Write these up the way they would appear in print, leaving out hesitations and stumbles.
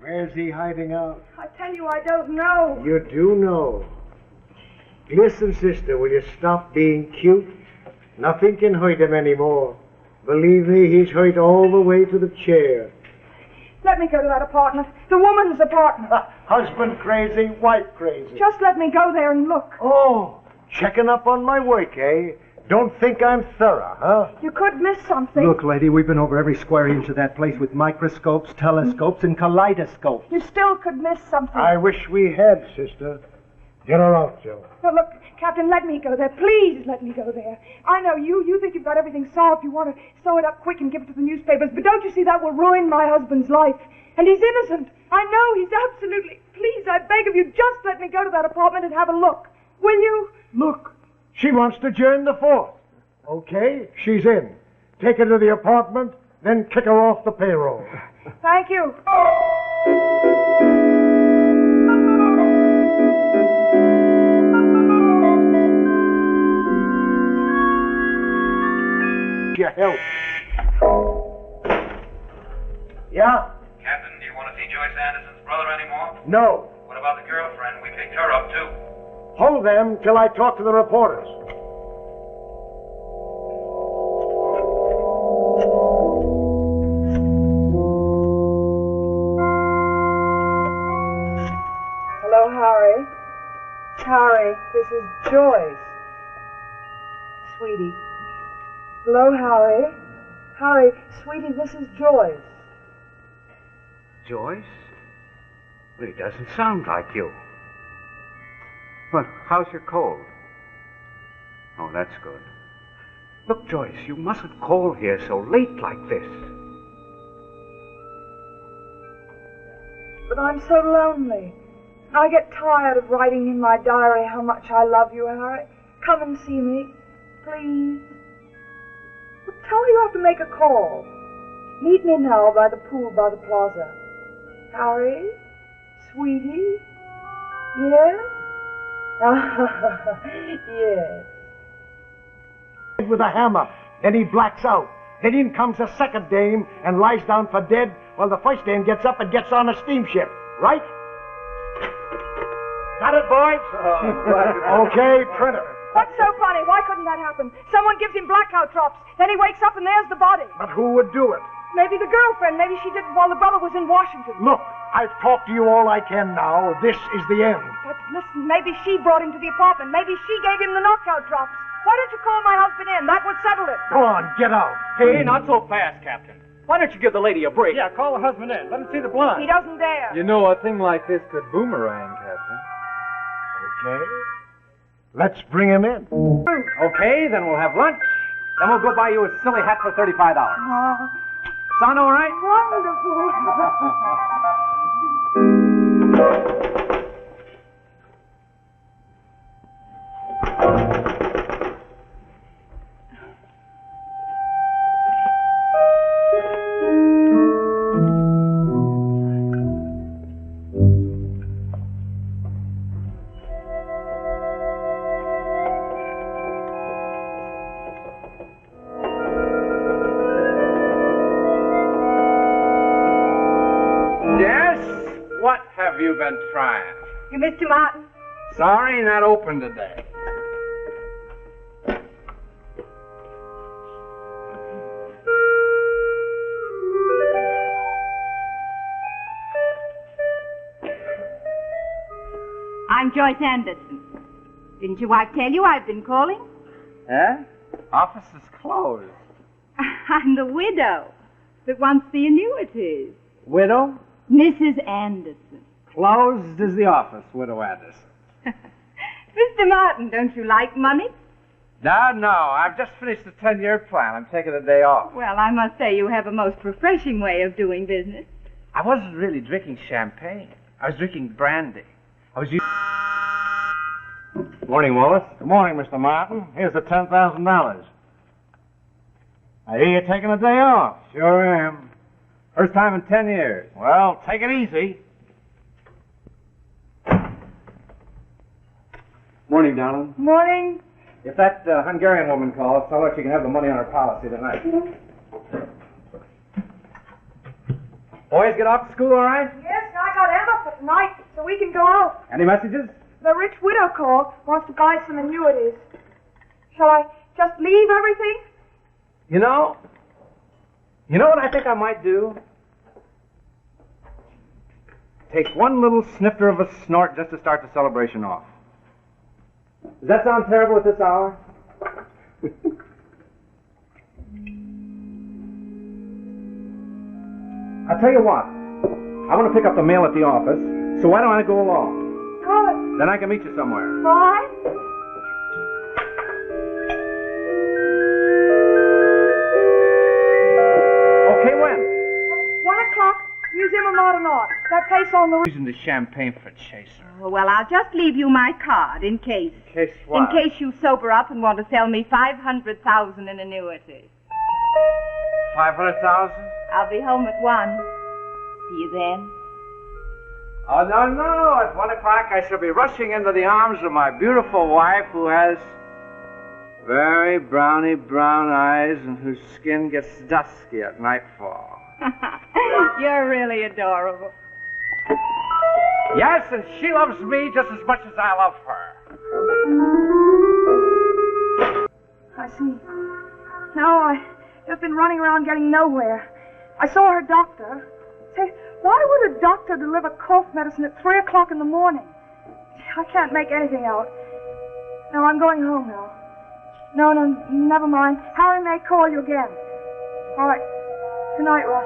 Where's he hiding out? I tell you, I don't know. You do know. Listen, sister, will you stop being cute? Nothing can hurt him anymore. Believe me, he's hurt all the way to the chair. Let me go to that apartment. The woman's apartment. Husband crazy, wife crazy. Just let me go there and look. Oh, checking up on my work, eh? Don't think I'm thorough, huh? You could miss something. Look, lady, we've been over every square inch of that place with microscopes, telescopes, and kaleidoscopes. You still could miss something. I wish we had, sister. Get her out, Joe. Now, look, Captain, let me go there. Please let me go there. I know you think you've got everything solved. You want to sew it up quick and give it to the newspapers. But don't you see that will ruin my husband's life? And he's innocent. I know he's absolutely... Please, I beg of you, just let me go to that apartment and have a look. Will you? Look, she wants to join the force. Okay, she's in. Take her to the apartment, then kick her off the payroll. Thank you. Your help. Yeah? Captain, do you want to see Joyce Anderson's brother anymore? No. What about the girlfriend? We picked her up, too. Hold them till I talk to the reporters. Hello, Harry. Harry, this is Joyce. Sweetie. Hello, Harry. Harry, sweetie, this is Joyce. Joyce? Well, it doesn't sound like you. Well, how's your cold? Oh, that's good. Look, Joyce, you mustn't call here so late like this. But I'm so lonely. I get tired of writing in my diary how much I love you, Harry. Come and see me, please. Well, tell her you have to make a call. Meet me now by the pool by the plaza. Harry? Sweetie? Yes? Yes. With a hammer, then he blacks out. Then in comes a second dame and lies down for dead while the first dame gets up and gets on a steamship. Right? Got it, boys? Okay, print it. What's so funny? Why couldn't that happen? Someone gives him blackout drops. Then he wakes up and there's the body. But who would do it? Maybe the girlfriend. Maybe she did it while the brother was in Washington. Look, I've talked to you all I can now. This is the end. But listen, maybe she brought him to the apartment. Maybe she gave him the knockout drops. Why don't you call my husband in? That would settle it. Go on, get out. Hey, not so fast, Captain. Why don't you give the lady a break? Yeah, call the husband in. Let him see the blind. He doesn't dare. You know, a thing like this could boomerang, Captain. Okay. Let's bring him in. Okay, then we'll have lunch. Then we'll go buy you a silly hat for $35. Oh, Sound all right? wonderful. What have you been trying? You Mr. Martin? Sorry, not open today. I'm Joyce Anderson. Didn't your wife tell you I've been calling? Huh? Office is closed. I'm the widow that wants the annuities. Widow? Mrs. Anderson. Closed is the office, Widow Anderson. Mr. Martin, don't you like money? No, I've just finished the 10-year plan. I'm taking a day off. Well, I must say you have a most refreshing way of doing business. I wasn't really drinking champagne. I was drinking brandy. I was using... Morning, Wallace. Good morning, Mr. Martin. Here's the $10,000. I hear you're taking a day off. Sure am. First time in 10 years. Well, take it easy. Morning, darling. Morning. If that Hungarian woman calls, tell her she can have the money on her policy tonight. Boys get off to school all right? Yes, tonight so we can go out. Any messages? The rich widow called, wants to buy some annuities. Shall I just leave everything? You know what I think I might do? Take one little snifter of a snort just to start the celebration off. Does that sound terrible at this hour? I'll tell you what. I want to pick up the mail at the office, so why don't I go along? Good. Then I can meet you somewhere. Bye. Okay, when? 1 o'clock, Museum of Modern Art. That place on the... Using the champagne for chaser. Oh, well, I'll just leave you my card in case. In case what? In case you sober up and want to sell me 500,000 in annuities. 500,000? I'll be home at 1. See you then. Oh, no. At 1 o'clock I shall be rushing into the arms of my beautiful wife who has very browny brown eyes and whose skin gets dusky at nightfall. You're really adorable. Yes, and she loves me just as much as I love her. I see. No, I've just been running around getting nowhere. I saw her doctor. Say, why would a doctor deliver cough medicine at 3 o'clock in the morning? I can't make anything out. No, I'm going home now. No, never mind. Harry may call you again. All right. Good night, Ross.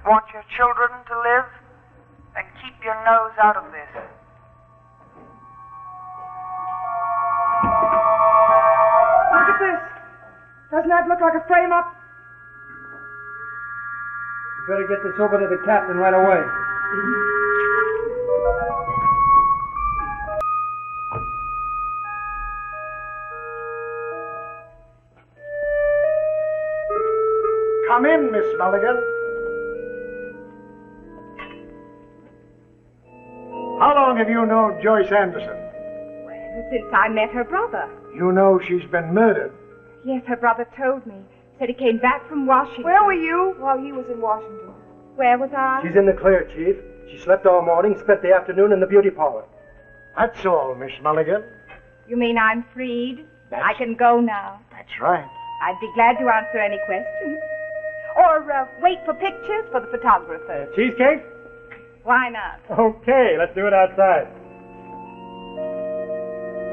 Want your children to live? Then keep your nose out of this. Look at this. Doesn't that look like a frame-up? You better get this over to the captain right away. Come in, Miss Mulligan. How long have you known Joyce Anderson? Well, ever since I met her brother. You know she's been murdered. Yes, her brother told me. Said he came back from Washington. Where were you while he was in Washington? Where was I? She's in the clear, Chief. She slept all morning, spent the afternoon in the beauty parlor. That's all, Miss Mulligan. You mean I'm freed? I can go now. That's right. I'd be glad to answer any questions. Or wait for pictures for the photographers. Cheesecake? Why not? Okay, let's do it outside.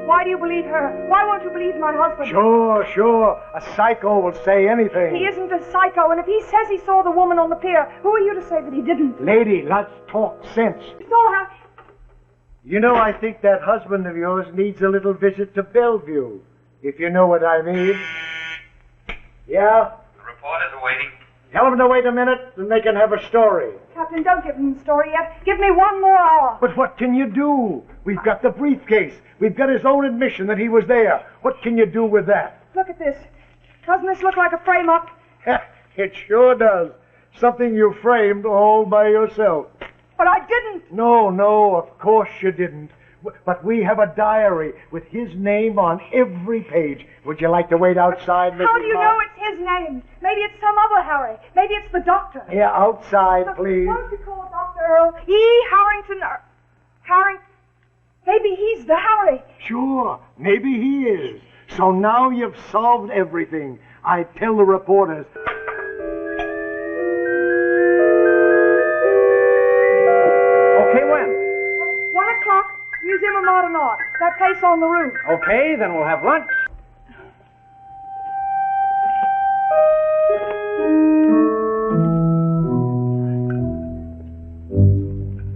Why do you believe her? Why won't you believe my husband? Sure. A psycho will say anything. He isn't a psycho, and if he says he saw the woman on the pier, who are you to say that he didn't? Lady, let's talk sense. So how... You know, I think that husband of yours needs a little visit to Bellevue, if you know what I mean. Yeah? The reporters are waiting. Tell them to wait a minute, and they can have a story. Captain, don't give him the story yet. Give me 1 more hour. But what can you do? We've got the briefcase. We've got his own admission that he was there. What can you do with that? Look at this. Doesn't this look like a frame-up? It sure does. Something you framed all by yourself. But I didn't. No, of course you didn't. But we have a diary with his name on every page. Would you like to wait outside, Mrs. How do you know it's his name? Maybe it's some other Harry. Maybe it's the doctor. Yeah, outside, please. Why don't you call Dr. Earl? E. Harrington... Harrington... Maybe he's the Harry. Sure, maybe he is. So now you've solved everything. I tell the reporters... Okay, when? 1 o'clock, Museum of Modern Art. That place on the roof. Okay, then we'll have lunch.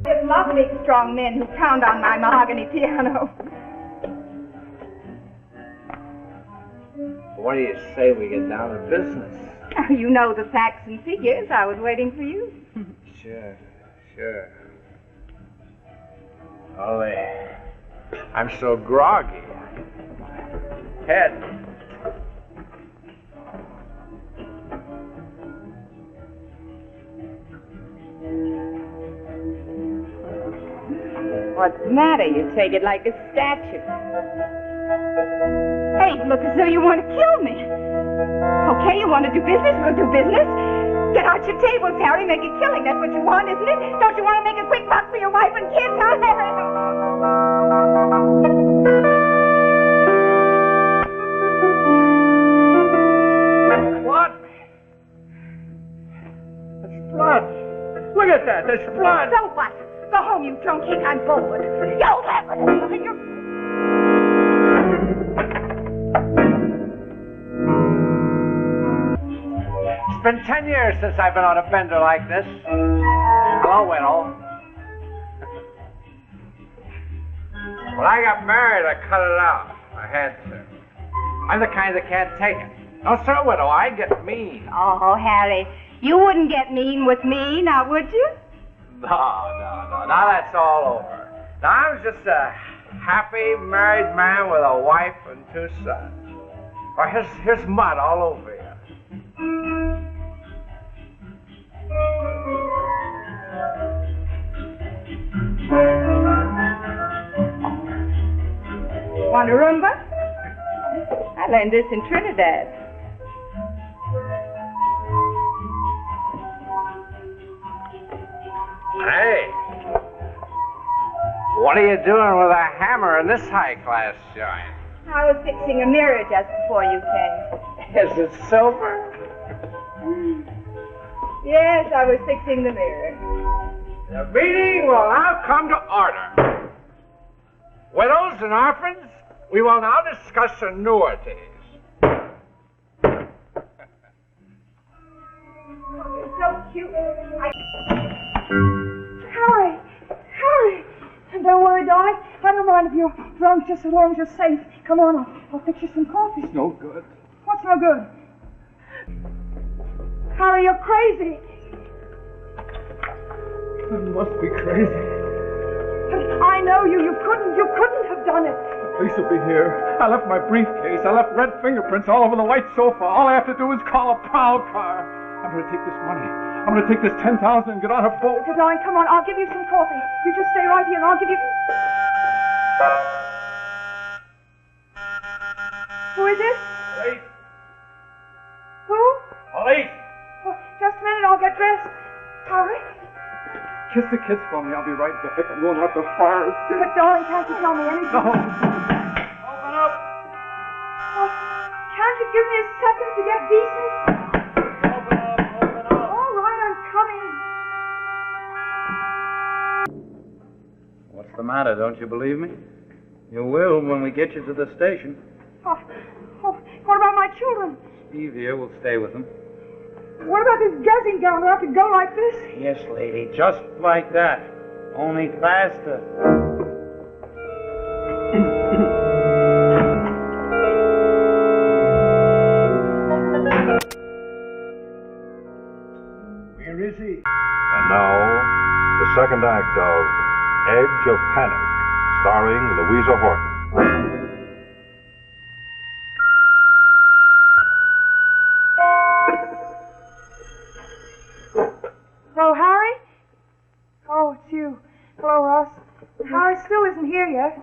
There's lovely, strong men who pound on my mahogany piano. What do you say we get down to business? You know the facts and figures. I was waiting for you. Sure. Ollie, I'm so groggy. Head. What's the matter? You take it like a statue. Hey, you look as though you want to kill me. Okay, you want to do business? We'll do business. Get out your tables, Harry. Make a killing. That's what you want, isn't it? Don't you want to make a quick buck for your wife and kids, huh, Harry? What? There's blood. Look at that. There's blood. So what? Go home, you drunk hick. I'm bored. You have it. It's been 10 years since I've been on a bender like this. Hello, Widow. When I got married, I cut it out. I had to. I'm the kind that can't take it. No, sir, Widow, I get mean. Oh, Harry, you wouldn't get mean with me, now would you? No. Now that's all over. Now I'm just a happy married man with a wife and 2 sons. Or here's mud all over you. Want a Roomba? I learned this in Trinidad. Hey, what are you doing with a hammer in this high-class joint? I was fixing a mirror just before you came. Is it silver? Yes, I was fixing the mirror. The meeting will now come to order. Widows and orphans, we will now discuss annuities. You're so cute. Harry! Don't worry, darling. I don't mind if you're drunk just as long as you're safe. Come on, I'll fix you some coffee. No good. What's no good? Harry, you're crazy. I must be crazy. I know you. You couldn't have done it. The police will be here. I left my briefcase. I left red fingerprints all over the white sofa. All I have to do is call a prowl car. I'm going to take this money. I'm going to take this $10,000 and get on a boat. Okay, darling, come on. I'll give you some coffee. You just stay right here and I'll give you... Who is it? Police! Who? Police! Oh, just a minute. I'll get dressed. Harry? Kiss the kids for me. I'll be right back. I'm going out the fire. But, darling, can't you tell me anything? No. Open up! Oh, can't you give me a second to get decent? Open up! All right, I'm coming. What's the matter? Don't you believe me? You will when we get you to the station. Oh, what about my children? Steve here will stay with them. What about this dressing gown? Do I have to go like this? Yes, lady, just like that. Only faster. Where is he? And now, the second act of Edge of Panic, starring Louisa Horton. Hello, Harry? Oh, it's you. Hello, Ross. Harry still isn't here yet.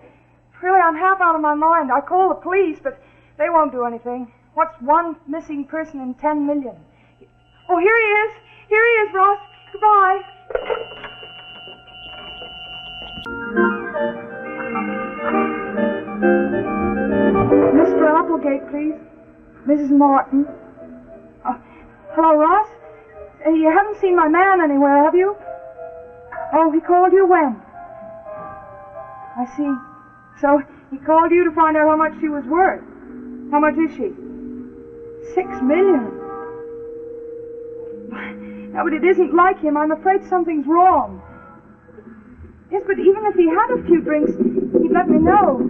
Really, I'm half out of my mind. I called the police, but they won't do anything. What's one missing person in 10 million? Oh, here he is. Here he is, Ross. Goodbye. Mr. Applegate, please. Mrs. Martin. Hello, Ross? You haven't seen my man anywhere, have you? Oh, he called you when? I see. So, he called you to find out how much she was worth. How much is she? 6 million. No, but it isn't like him. I'm afraid something's wrong. Yes, but even if he had a few drinks, he'd let me know.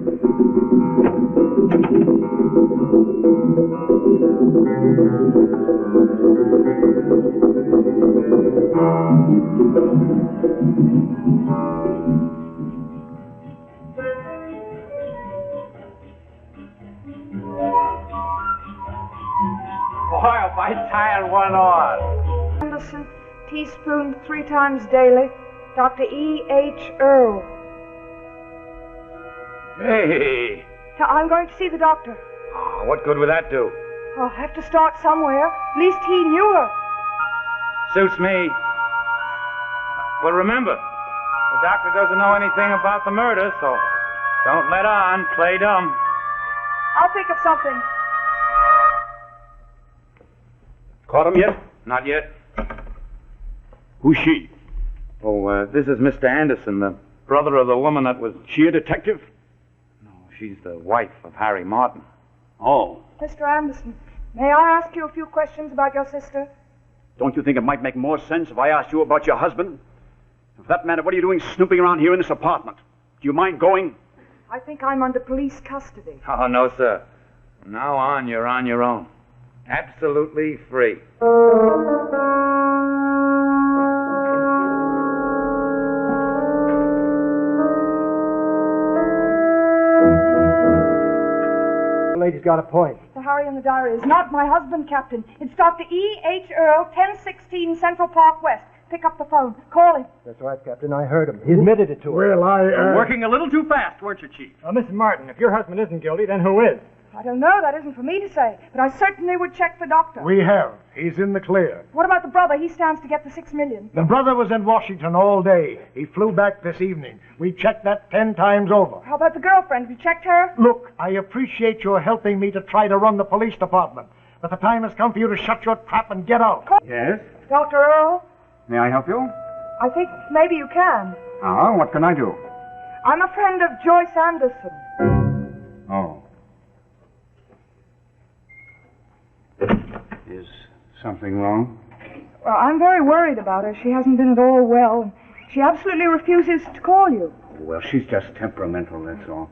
Boy, if I tie one on. Anderson, teaspoon 3 times daily. Dr. E. H. Earl. Hey! I'm going to see the doctor. Oh, what good would that do? I'll have to start somewhere. At least he knew her. Suits me. But remember, the doctor doesn't know anything about the murder, so don't let on. Play dumb. I'll think of something. Caught him yet? Not yet. Who's she? Oh, this is Mr. Anderson, the brother of the woman that was... She a detective? No, she's the wife of Harry Martin. Oh. Mr. Anderson, may I ask you a few questions about your sister? Don't you think it might make more sense if I asked you about your husband? For that matter, what are you doing snooping around here in this apartment? Do you mind going? I think I'm under police custody. Oh, no, sir. From now on, you're on your own. Absolutely free. The lady's got a point. The Harry in the diary is not my husband, Captain. It's Dr. E.H. Earl, 1016 Central Park West. Pick up the phone. Call him. That's right, Captain. I heard him. He admitted it to her. Well, Working a little too fast, weren't you, Chief? Mrs. Martin, if your husband isn't guilty, then who is? I don't know. That isn't for me to say. But I certainly would check the doctor. We have. He's in the clear. What about the brother? He stands to get the $6 million. The brother was in Washington all day. He flew back this evening. We checked that 10 times over. How about the girlfriend? Have you checked her? Look, I appreciate your helping me to try to run the police department. But the time has come for you to shut your trap and get out. Yes? Dr. Earl, May I help you? I think maybe you can. What can I do? I'm a friend of Joyce Anderson. Oh. Is something wrong? Well, I'm very worried about her. She hasn't been at all well, and she absolutely refuses to call you. Well, she's just temperamental, that's all.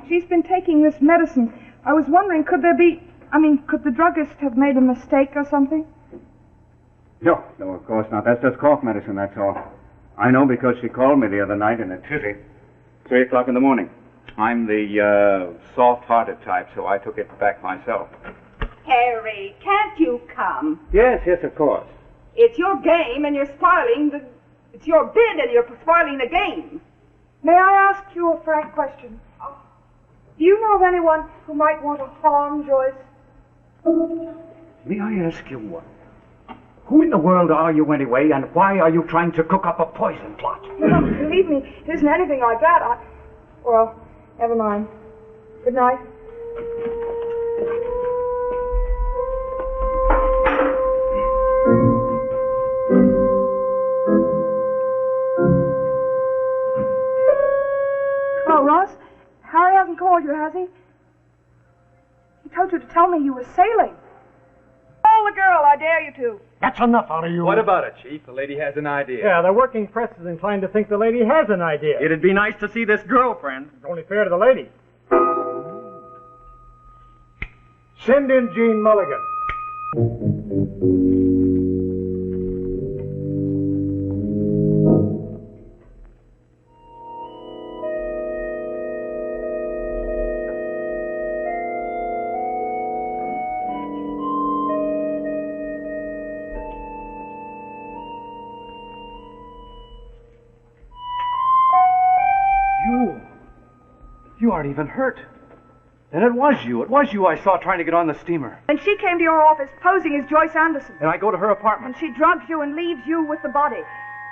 She's been taking this medicine. I was wondering, could the druggist have made a mistake or something? No, of course not. That's just cough medicine, that's all. I know because she called me the other night in a tizzy. 3 o'clock in the morning. I'm the soft-hearted type, so I took it back myself. Harry, can't you come? Yes, of course. It's your game and you're spoiling it's your bid and you're spoiling the game. May I ask you a frank question? Do you know of anyone who might want to harm Joyce? May I ask you what? Who in the world are you anyway, and why are you trying to cook up a poison plot? No, believe me, it isn't anything like that. Well, never mind. Good night. Oh, Ross, Harry hasn't called you, has he? He told you to tell me you were sailing. Call the girl, I dare you to. That's enough out of you. What about it, Chief? The lady has an idea. Yeah, the working press is inclined to think the lady has an idea. It'd be nice to see this girlfriend. It's only fair to the lady. Send in Jean Mulligan. You aren't even hurt. Then it was you. It was you I saw trying to get on the steamer. And she came to your office posing as Joyce Anderson. And I go to her apartment. And she drugs you and leaves you with the body.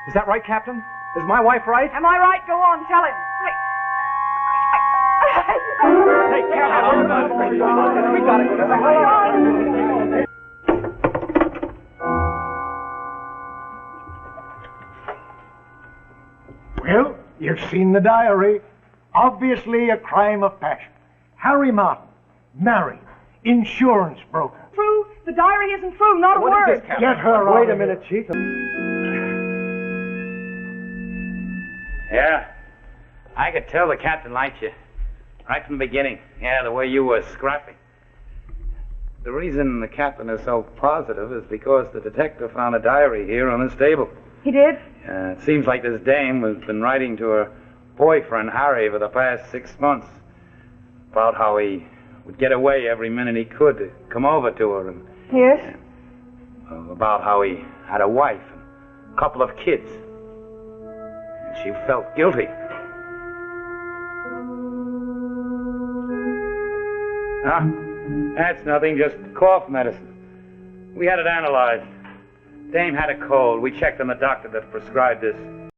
Is that right, Captain? Is my wife right? Am I right? Go on, tell him. Hey, Captain! We gotta go to Well, you've seen the diary. Obviously a crime of passion. Harry Martin, married, insurance broker. True. The diary isn't true. Not a What word. is this, Captain? Get her Wait out a of minute, Chief. Yeah. I could tell the captain liked you. Right from the beginning. Yeah, the way you were scrappy. The reason the captain is so positive is because the detective found a diary here on his table. He did? It seems like this dame has been writing to her boyfriend, Harry, for the past 6 months about how he would get away every minute he could to come over to her. And yes? About how he had a wife and a couple of kids. And she felt guilty. Ah, that's nothing, just cough medicine. We had it analyzed. Dame had a cold. We checked on the doctor that prescribed this.